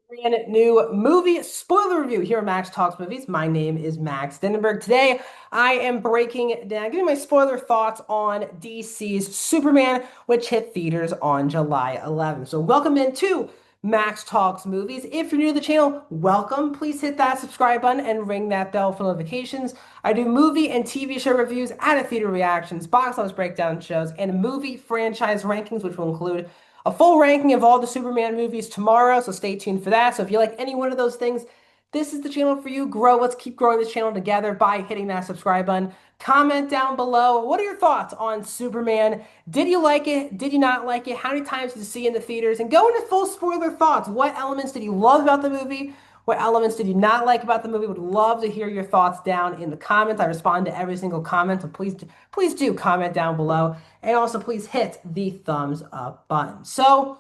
Brand new movie spoiler review here at Max Talks Movies. My name is Max Denenberg. Today, I am breaking down, giving my spoiler thoughts on DC's Superman, which hit theaters on July 11th. So, welcome into Max Talks Movies. If you're new to the channel, welcome. Please hit that subscribe button and ring that bell for notifications. I do movie and TV show reviews, out of theater reactions, box office breakdown shows, and movie franchise rankings, which will include a full ranking of all the Superman movies tomorrow, so stay tuned for that. So if you like any one of those things, this is the channel for you. Grow. Let's keep growing this channel together by hitting that subscribe button. Comment down below. What are your thoughts on Superman? Did you like it? Did you not like it? How many times did you see it in the theaters? And go into full spoiler thoughts. What elements did you love about the movie? What elements did you not like about the movie? Would love to hear your thoughts down in the comments. I respond to every single comment, so please do comment down below. And also please hit the thumbs up button. So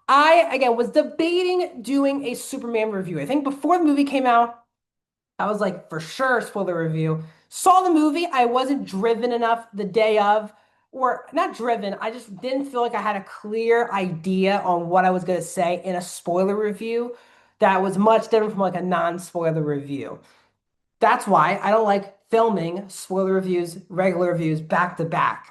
I, again, was debating doing a Superman review. I think before the movie came out, I was like, for sure, spoiler review. Saw the movie. I wasn't driven enough the day of, or not driven. I just didn't feel like I had a clear idea on what I was going to say in a spoiler review that was much different from like a non-spoiler review. That's why I don't like filming spoiler reviews, regular reviews back to back.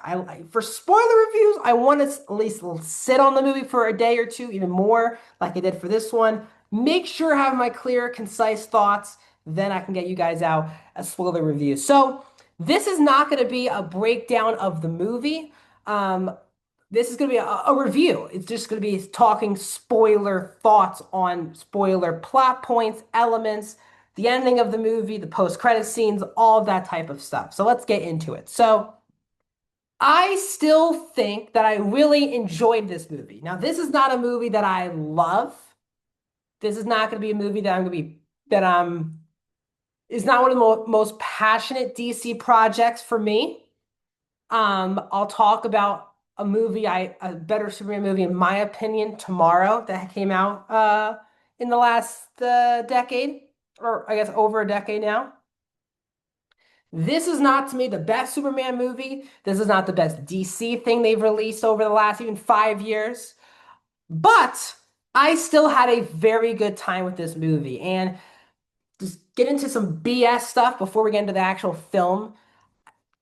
For spoiler reviews, I want to at least sit on the movie for a day or two, even more, like I did for this one. Make sure I have my clear, concise thoughts. Then I can get you guys out a spoiler review. So this is not going to be a breakdown of the movie. This is going to be a review. It's just going to be talking spoiler thoughts on spoiler plot points, elements, the ending of the movie, the post-credit scenes, all of that type of stuff. So let's get into it. So I still think that I really enjoyed this movie. Now, this is not a movie that I love. This is not going to be a movie that I'm going to be that is not one of the most passionate DC projects for me. I'll talk about a better Superman movie, in my opinion, tomorrow that came out in the last decade, or I guess over a decade now. This is not to me the best Superman movie. This is not the best DC thing they've released over the last even 5 years. But I still had a very good time with this movie. And just get into some BS stuff before we get into the actual film.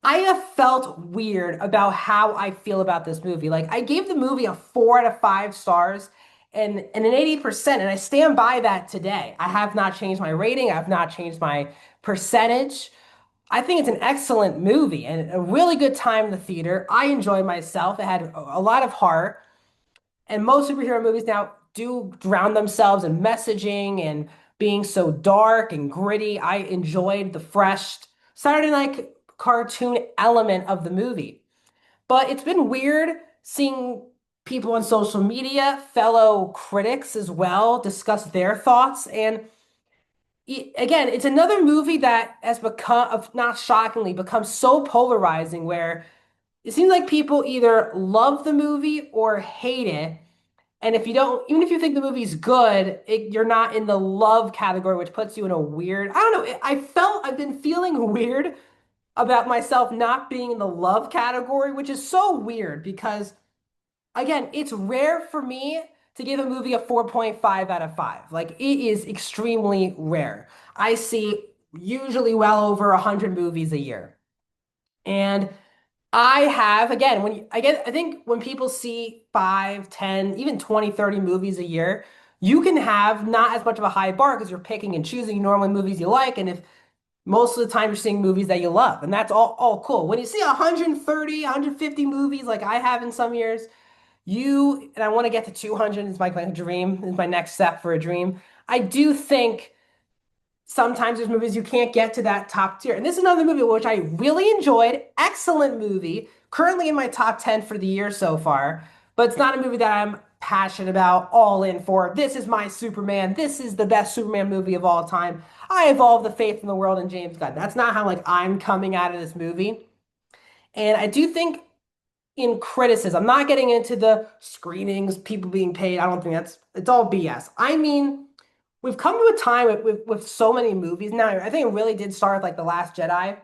I have felt weird about how I feel about this movie. Like I gave the movie a 4 out of 5 stars and an 80%, and I stand by that today. I have not changed my rating. I have not changed my percentage. I think it's an excellent movie and a really good time in the theater. I enjoyed myself. It had a lot of heart. And most superhero movies now do drown themselves in messaging and being so dark and gritty. I enjoyed the fresh Saturday night cartoon element of the movie. But it's been weird seeing people on social media, fellow critics as well, discuss their thoughts. And again, it's another movie that has become, not shockingly, become so polarizing where it seems like people either love the movie or hate it. And if you don't, even if you think the movie's good, you're not in the love category, which puts you in a weird, I don't know. I've been feeling weird about myself not being in the love category, which is so weird because, again, it's rare for me to give a movie a 4.5 out of 5. Like, it is extremely rare. I see usually well over 100 movies a year. And I have, again, I think when people see 5, 10, even 20, 30 movies a year, you can have not as much of a high bar because you're picking and choosing normally movies you like. And if most of the time you're seeing movies that you love, and that's all cool. When you see 130, 150 movies like I have in some years, and I want to get to 200 is my dream, is my next step for a dream. I do think sometimes there's movies you can't get to that top tier. And this is another movie which I really enjoyed. Excellent movie. Currently in my top 10 for the year so far. But it's not a movie that I'm passionate about, all in for. This is my Superman. This is the best Superman movie of all time. I have all the faith in the world in James Gunn. That's not how like I'm coming out of this movie. And I do think in criticism, I'm not getting into the screenings, people being paid. I don't think it's all BS. I mean, we've come to a time with so many movies now. I think it really did start with like The Last Jedi,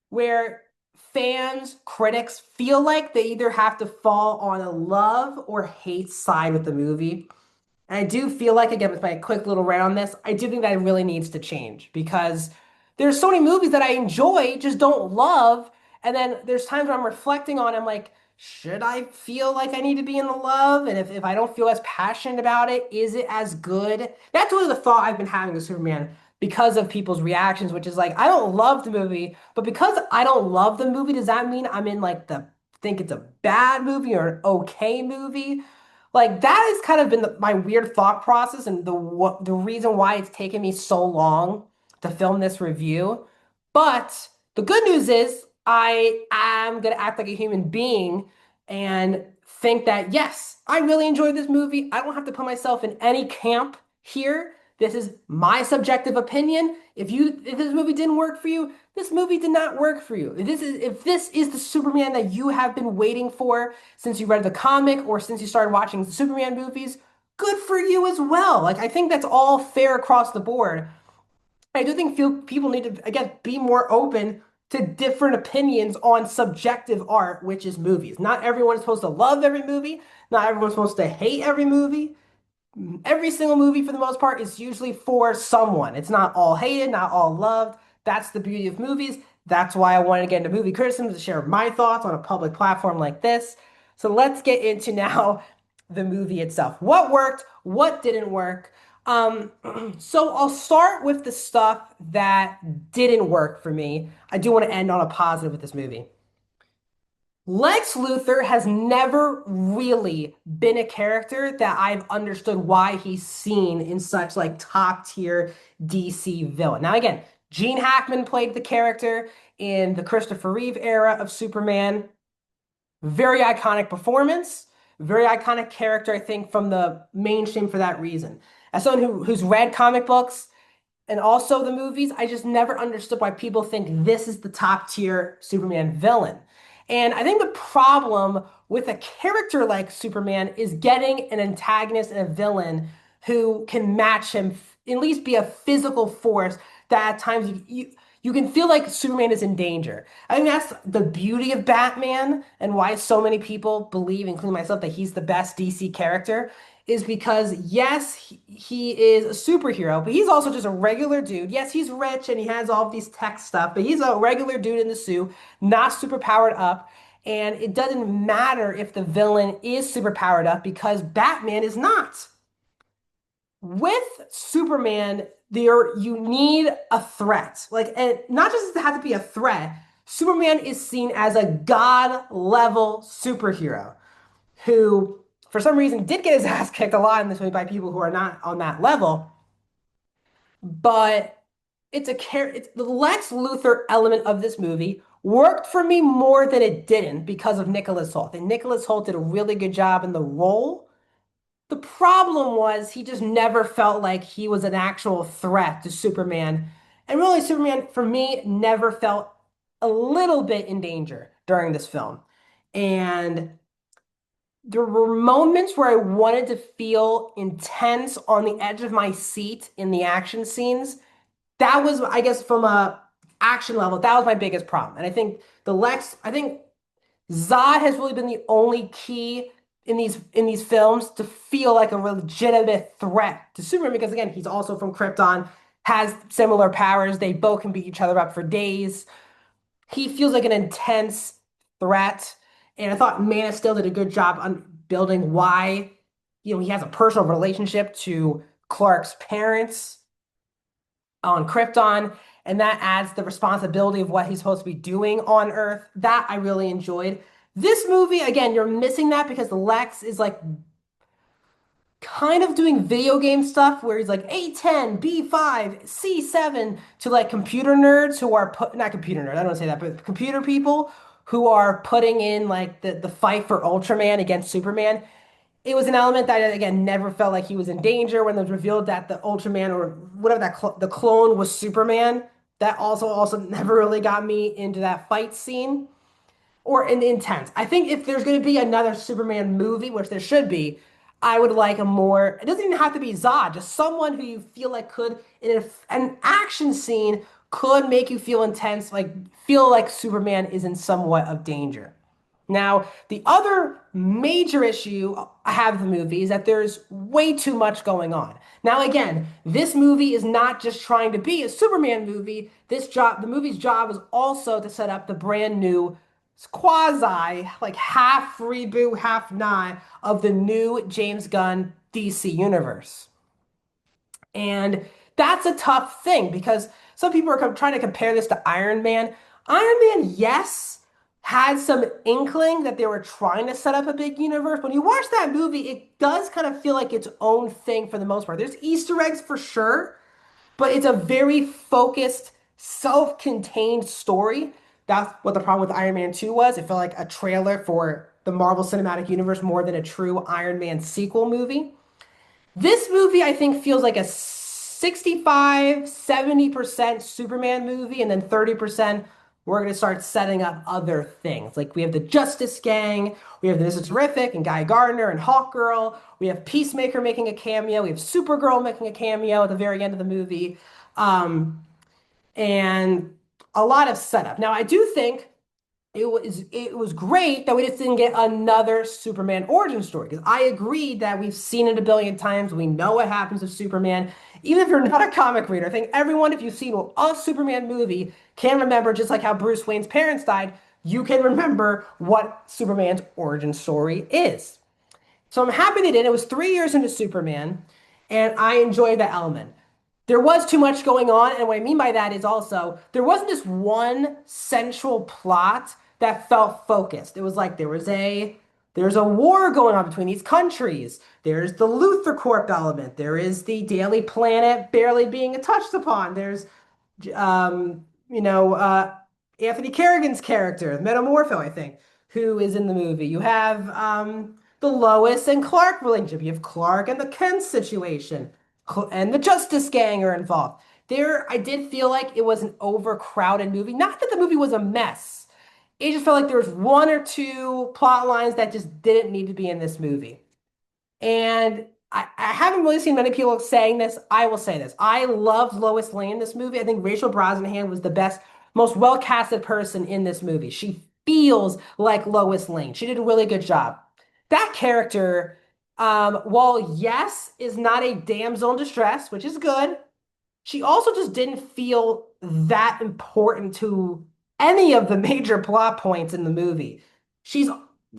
where fans, critics feel like they either have to fall on a love or hate side with the movie. And I do feel like, again, with my quick little rant on this, I do think that it really needs to change because there's so many movies that I enjoy, just don't love. And then there's times where I'm reflecting on, I'm like, should I feel like I need to be in the love? And if I don't feel as passionate about it, is it as good? That's really the thought I've been having with Superman because of people's reactions, which is like, I don't love the movie, but because I don't love the movie, does that mean I'm in like the think it's a bad movie or an okay movie? Like that has kind of been my weird thought process and the reason why it's taken me so long to film this review. But the good news is I am gonna act like a human being and think that yes, I really enjoyed this movie. I don't have to put myself in any camp here. This is my subjective opinion. If this movie didn't work for you, this movie did not work for you. If this is the Superman that you have been waiting for since you read the comic or since you started watching the Superman movies, good for you as well. Like I think that's all fair across the board. I do think people need to again be more open to different opinions on subjective art, which is movies. Not everyone is supposed to love every movie. Not everyone's supposed to hate every movie. Every single movie, for the most part, is usually for someone. It's not all hated, not all loved. That's the beauty of movies. That's why I wanted to get into movie criticism to share my thoughts on a public platform like this. So let's get into now the movie itself. What worked? What didn't work? Um, so I'll start with the stuff that didn't work for me. I do want to end on a positive with this movie. Lex Luthor has never really been a character that I've understood why he's seen in such like top tier DC villain. Now again, Gene Hackman played the character in the Christopher Reeve era of Superman. Very iconic performance, very iconic character, I think, from the mainstream for that reason. As someone who's read comic books and also the movies, I just never understood why people think this is the top tier Superman villain. And I think the problem with a character like Superman is getting an antagonist and a villain who can match him, at least be a physical force that at times you can feel like Superman is in danger. I think that's the beauty of Batman and why so many people believe, including myself, that he's the best DC character is because yes, he is a superhero, but he's also just a regular dude. Yes, he's rich and he has all of these tech stuff, but he's a regular dude in the suit, not super powered up. And it doesn't matter if the villain is super powered up because Batman is not. With Superman, you need a threat. Like, and not just have to be a threat. Superman is seen as a god level superhero who, for some reason, did get his ass kicked a lot in this movie by people who are not on that level. But it's the Lex Luthor element of this movie worked for me more than it didn't because of Nicholas Hoult. And Nicholas Hoult did a really good job in the role. The problem was he just never felt like he was an actual threat to Superman. And really, Superman, for me, never felt a little bit in danger during this film. And there were moments where I wanted to feel intense on the edge of my seat in the action scenes. That was, I guess, from a action level, that was my biggest problem. And I think Zod has really been the only key in these films to feel like a legitimate threat to Superman because again, he's also from Krypton, has similar powers. They both can beat each other up for days. He feels like an intense threat. And I thought Man of Steel did a good job on building why, he has a personal relationship to Clark's parents on Krypton, and that adds the responsibility of what he's supposed to be doing on Earth. That I really enjoyed. This movie, again, you're missing that because the Lex is like kind of doing video game stuff where he's like A10, B5, C7 to like computer nerds who are not computer nerds, I don't want to say that, but computer people who are putting in like the fight for Ultraman against Superman. It was an element that again never felt like he was in danger when it was revealed that the Ultraman or whatever the clone was Superman. That also never really got me into that fight scene or in intense. I think if there's going to be another Superman movie, which there should be, I would like a more. It doesn't even have to be Zod, just someone who you feel like could in an action scene could make you feel intense, like feel like Superman is in somewhat of danger. Now, the other major issue I have with the movie is that there's way too much going on. Now, again, this movie is not just trying to be a Superman movie. The movie's job is also to set up the brand new quasi, like half reboot, half not of the new James Gunn DC universe. And that's a tough thing because some people are trying to compare this to Iron Man. Iron Man, yes, had some inkling that they were trying to set up a big universe. When you watch that movie, it does kind of feel like its own thing for the most part. There's Easter eggs for sure, but it's a very focused, self-contained story. That's what the problem with Iron Man 2 was. It felt like a trailer for the Marvel Cinematic Universe more than a true Iron Man sequel movie. This movie, I think, feels like a 65, 70% Superman movie, and then 30% we're going to start setting up other things. Like we have the Justice Gang, we have Mr. Terrific and Guy Gardner and Hawkgirl, we have Peacemaker making a cameo, we have Supergirl making a cameo at the very end of the movie, and a lot of setup. Now, I do think it was great that we just didn't get another Superman origin story because I agree that we've seen it a billion times. We know what happens to Superman. Even if you're not a comic reader, I think everyone, if you've seen a Superman movie, can remember just like how Bruce Wayne's parents died, you can remember what Superman's origin story is. So I'm happy they did. It was 3 years into Superman, and I enjoyed that element. There was too much going on, and what I mean by that is also there wasn't just one central plot that felt focused. It was like there's a war going on between these countries. There's the Luthor Corp element. There is the Daily Planet barely being touched upon. There's Anthony Kerrigan's character, Metamorpho, I think, who is in the movie. You have the Lois and Clark relationship. You have Clark and the Kent situation, and the Justice Gang are involved. I did feel like it was an overcrowded movie. Not that the movie was a mess. It just felt like there was one or two plot lines that just didn't need to be in this movie. And I haven't really seen many people saying this. I will say this. I loved Lois Lane in this movie. I think Rachel Brosnahan was the best, most well-casted person in this movie. She feels like Lois Lane. She did a really good job. That character, while yes, is not a damsel in distress, which is good, she also just didn't feel that important to any of the major plot points in the movie. She's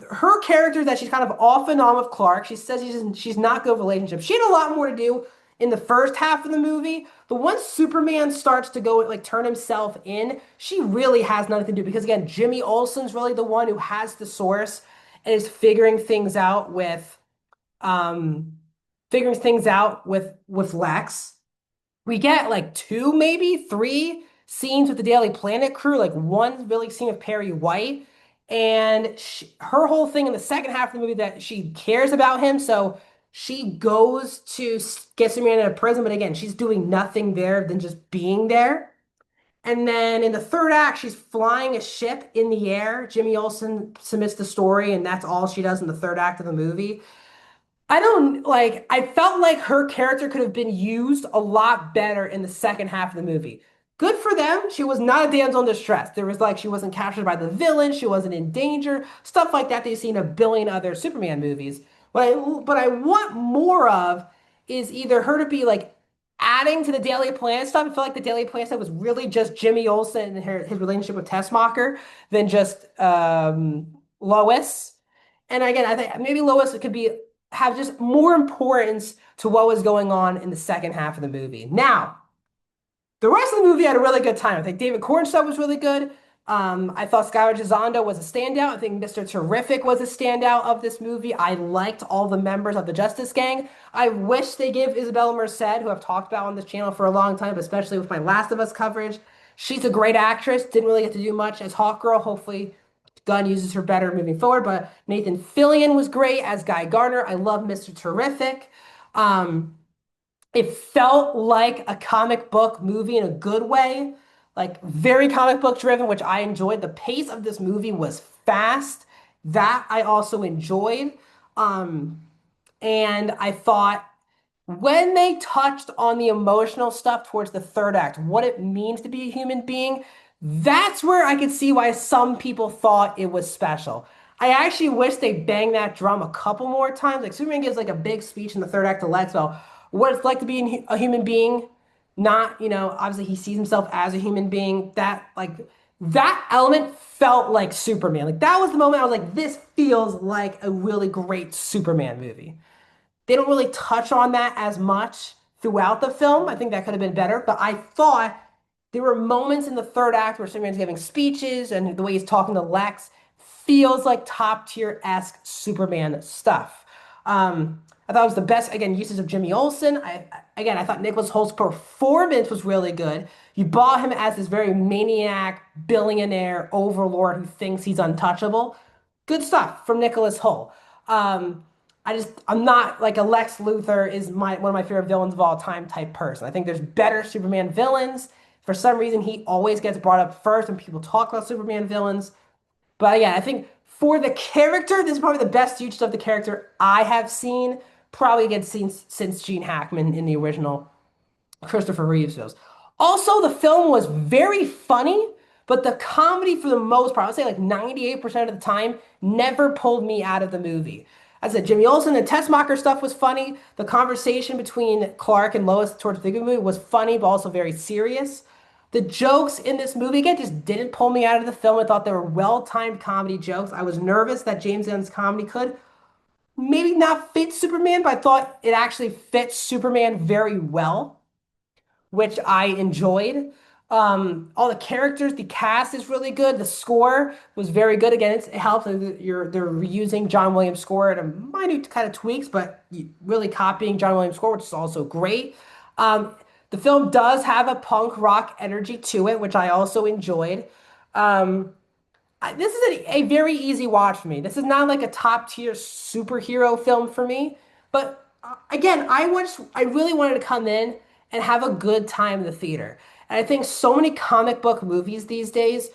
Her character that she's kind of off and on with Clark. She says she's not good relationship. She had a lot more to do in the first half of the movie. But once Superman starts to go like turn himself in, she really has nothing to do because again, Jimmy Olsen's really the one who has the source and is um figuring things out with Lex. We get like two, maybe three scenes with the Daily Planet crew, like one really scene with Perry White. And her whole thing in the second half of the movie that she cares about him. So she goes to get Superman out of prison. But again, she's doing nothing there than just being there. And then in the third act, she's flying a ship in the air. Jimmy Olsen submits the story, and that's all she does in the third act of the movie. I felt like her character could have been used a lot better in the second half of the movie. Good for them. She was not a damsel in distress. There was like, she wasn't captured by the villain. She wasn't in danger. Stuff like that you see in a billion other Superman movies. What I want more of is either her to be like adding to the Daily Planet stuff. I feel like the Daily Planet stuff was really just Jimmy Olsen and his relationship with Tessmacher than just Lois. And again, I think maybe Lois could have just more importance to what was going on in the second half of the movie. Now, the rest of the movie I had a really good time. I think David Cornstarr was really good. I thought Skylar Gisondo was a standout. I think Mr. Terrific was a standout of this movie. I liked all the members of the Justice Gang. I wish they give Isabella Merced, who I've talked about on this channel for a long time, especially with my Last of Us coverage. She's a great actress. Didn't really get to do much as Hawkgirl. Hopefully, Gunn uses her better moving forward. But Nathan Fillion was great as Guy Gardner. I love Mr. Terrific. It felt like a comic book movie in a good way, like very comic book driven, which I enjoyed. The pace of this movie was fast. That I also enjoyed. Um, and I thought when they touched on the emotional stuff towards the third act, what it means to be a human being, that's where I could see why some people thought it was special. I actually wish they banged that drum a couple more times. Like Superman gives like a big speech in the third act to Lex about what it's like to be a human being. Not, obviously he sees himself as a human being. That element felt like Superman. Like that was the moment I was like, this feels like a really great Superman movie. They don't really touch on that as much throughout the film. I think that could have been better, but I thought there were moments in the third act where Superman's giving speeches and the way he's talking to Lex feels like top tier-esque Superman stuff. I thought it was the best, again, uses of Jimmy Olsen. I thought Nicholas Holt's performance was really good. You bought him as this very maniac, billionaire overlord who thinks he's untouchable. Good stuff from Nicholas Hoult. I'm not like a Lex Luthor is one of my favorite villains of all time type person. I think there's better Superman villains. For some reason, he always gets brought up first when people talk about Superman villains. But yeah, I think for the character, this is probably the best use of the character I have seen. Probably again seen since Gene Hackman in the original Christopher Reeves films. Also, the film was very funny, but the comedy for the most part, I would say like 98% of the time, never pulled me out of the movie. As I said, Jimmy Olsen and Tessmacher stuff was funny. The conversation between Clark and Lois towards the movie was funny, but also very serious. The jokes in this movie, again, just didn't pull me out of the film. I thought they were well-timed comedy jokes. I was nervous that James Gunn's comedy could maybe not fit Superman, but I thought it actually fits Superman very well, which I enjoyed. All the characters, the cast is really good. The score was very good. Again, it helps that they're reusing John Williams' score at a minute kind of tweaks, but really copying John Williams' score, which is also great. Um, the film does have a punk rock energy to it, which I also enjoyed. Um, this is a very easy watch for me. This is not like a top tier superhero film for me, but again, I really wanted to come in and have a good time in the theater. And I think so many comic book movies these days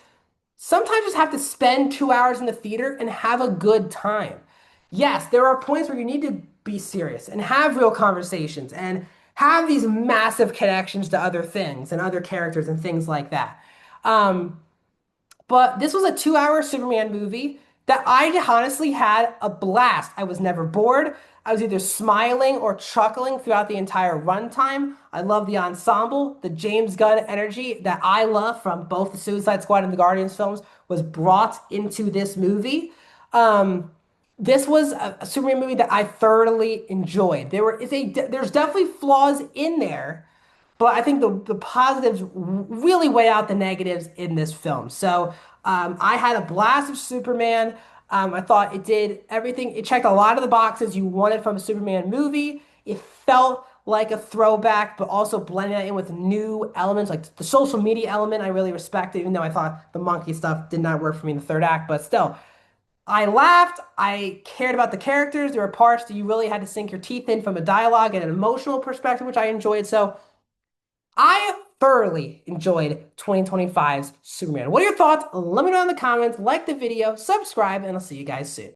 sometimes just have to spend 2 hours in the theater and have a good time. Yes, there are points where you need to be serious and have real conversations and have these massive connections to other things and other characters and things like that. Um, but this was a 2 hour Superman movie that I honestly had a blast. I was never bored. I was either smiling or chuckling throughout the entire runtime. I love the ensemble. The James Gunn energy that I love from both the Suicide Squad and the Guardians films was brought into this movie. Um, this was a Superman movie that I thoroughly enjoyed. There's definitely flaws in there, but I think the positives really weigh out the negatives in this film. So I had a blast of Superman. I thought it did everything. It checked a lot of the boxes you wanted from a Superman movie. It felt like a throwback, but also blended in with new elements, like the social media element. I really respected, even though I thought the monkey stuff did not work for me in the third act. But still, I laughed. I cared about the characters. There were parts that you really had to sink your teeth in from a dialogue and an emotional perspective, which I enjoyed. So I thoroughly enjoyed 2025's Superman. What are your thoughts? Let me know in the comments, like the video, subscribe, and I'll see you guys soon.